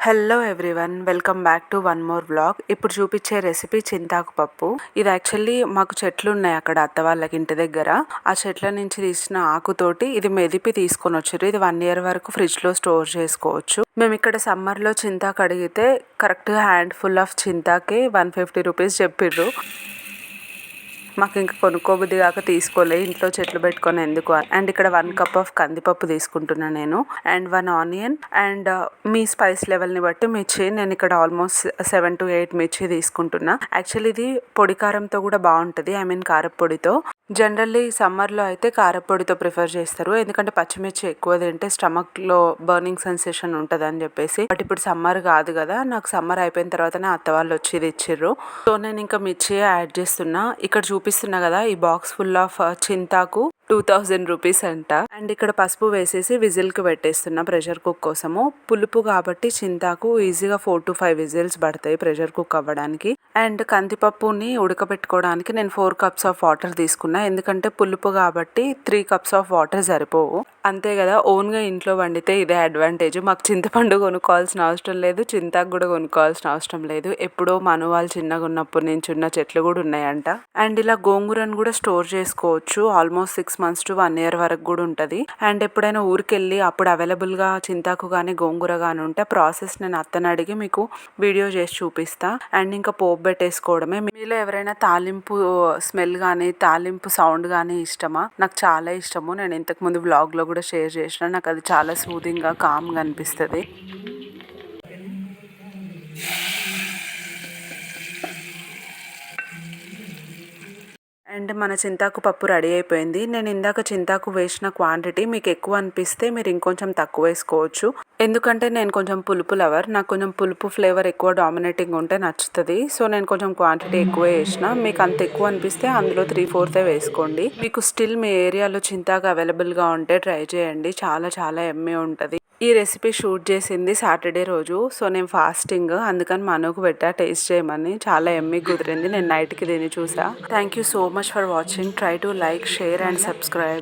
Hello everyone, welcome back to one more vlog. ఇప్పుడు చూపించే recipe చింతాకు పప్పు. ఇది యాక్చువల్లీ మాకు చెట్లు ఉన్నాయి అక్కడ అత్త వాళ్ళకి ఇంటి దగ్గర. ఆ చెట్ల నుంచి తీసిన ఆకుతోటి ఇది మెదిపి తీసుకొని వచ్చారు. ఇది 1 year వరకు ఫ్రిడ్జ్ లో స్టోర్ చేసుకోవచ్చు. మేము ఇక్కడ సమ్మర్ లో చింతాకు అడిగితే కరెక్ట్ హ్యాండ్ ఫుల్ ఆఫ్ చింతాకే 150 రూపీస్ చెప్పిర్రు. మాకు ఇంకా కొనుక్కోబుద్ది కాక తీసుకోలే, ఇంట్లో చెట్లు పెట్టుకొని ఎందుకు. అండ్ ఇక్కడ 1 cup ఆఫ్ కందిపప్పు తీసుకుంటున్నాను నేను, అండ్ 1 onion, అండ్ మీ స్పైస్ లెవెల్ని బట్టి మిర్చి. నేను ఇక్కడ ఆల్మోస్ట్ 7 to 8 మిర్చి తీసుకుంటున్నా. యాక్చువల్లీ ఇది పొడి కారంతో కూడా బాగుంటుంది, ఐ మీన్ కారపొడితో. జనరల్లీ సమ్మర్లో అయితే కారపొడితో ప్రిఫర్ చేస్తారు, ఎందుకంటే పచ్చిమిర్చి ఎక్కువ తింటే స్టమక్లో బర్నింగ్ సెన్సేషన్ ఉంటుంది అని చెప్పేసి. బట్ ఇప్పుడు సమ్మర్ కాదు కదా, నాకు సమ్మర్ అయిపోయిన తర్వాతనే అత్త వాళ్ళు వచ్చి ఇది ఇచ్చిర్రు. సో నేను ఇంకా మిర్చి యాడ్ చేస్తున్నా. ఇక్కడ చూపిస్తున్నా కదా, ఈ బాక్స్ ఫుల్ ఆఫ్ చింతాకు 2000 రూపీస్ అంట. అండ్ ఇక్కడ పసుపు వేసేసి విజిల్కి పెట్టేస్తున్నా ప్రెషర్ కుక్ కోసము. పులుపు కాబట్టి చింతాకు ఈజీగా 4 to 5 విజిల్స్ పడతాయి ప్రెషర్ కుక్ అవ్వడానికి. అండ్ కందిపప్పుని ఉడకబెట్టుకోవడానికి నేను 4 cups ఆఫ్ వాటర్ తీసుకున్నా, ఎందుకంటే పులుపు కాబట్టి 3 cups ఆఫ్ వాటర్ సరిపోవు. అంతే కదా, ఓన్గా ఇంట్లో వండితే ఇదే అడ్వాంటేజ్. మాకు చింతపండు కొనుక్కోవాల్సిన అవసరం లేదు, చింతాకు కూడా కొనుక్కోవాల్సిన అవసరం లేదు. ఎప్పుడో మన వాళ్ళు చిన్నగా ఉన్నప్పుడు నుంచి ఉన్న చెట్లు కూడా ఉన్నాయంట. అండ్ ఇలా గోంగూరను కూడా స్టోర్ చేసుకోవచ్చు, ఆల్మోస్ట్ 6 months to 1 year వరకు కూడా ఉంటుంది. అండ్ ఎప్పుడైనా ఊరికెళ్ళి అప్పుడు అవైలబుల్గా చింతాకు కానీ గోంగూర కానీ ఉంటే ప్రాసెస్ నేను అత్తని అడిగి మీకు వీడియో చేసి చూపిస్తా. అండ్ ఇంకా పోపు పెట్టేసుకోవడమే. మీలో ఎవరైనా తాలింపు స్మెల్ కానీ తాలింపు సౌండ్ కానీ ఇష్టమా? నాకు చాలా ఇష్టము. నేను ఇంతకుముందు వ్లాగ్లో కూడా షేర్ చేసిన. నాకు అది చాలా సూదింగ్గా కామ్గా అనిపిస్తుంది. అండ్ మన చింతాకు పప్పు రెడీ అయిపోయింది. నేను ఇందాక చింతాకు వేసిన క్వాంటిటీ మీకు ఎక్కువ అనిపిస్తే మీరు ఇంకొంచెం తక్కువ వేసుకోవచ్చు, ఎందుకంటే నేను కొంచెం పులుపు లవర్. నాకు కొంచెం పులుపు ఫ్లేవర్ ఎక్కువ డామినేటింగ్ ఉంటే నచ్చుతుంది. సో నేను కొంచెం క్వాంటిటీ ఎక్కువ వేసిన. మీకు అంత ఎక్కువ అనిపిస్తే అందులో 3/4 వేసుకోండి. మీకు స్టిల్ మీ ఏరియాలో చింతాకు అవైలబుల్గా ఉంటే ట్రై చేయండి, చాలా చాలా ఎమ్మె ఉంటుంది. ఈ రెసిపీ షూట్ చేసింది సాటర్డే రోజు. సో నేను ఫాస్టింగ్, అందుకని మనకు పెట్టా టేస్ట్ చేయమని. చాలా ఎమ్మి కుదిరింది. నేను నైట్కి తిని చూసా. Thank you so much for watching. Try to like, share and subscribe.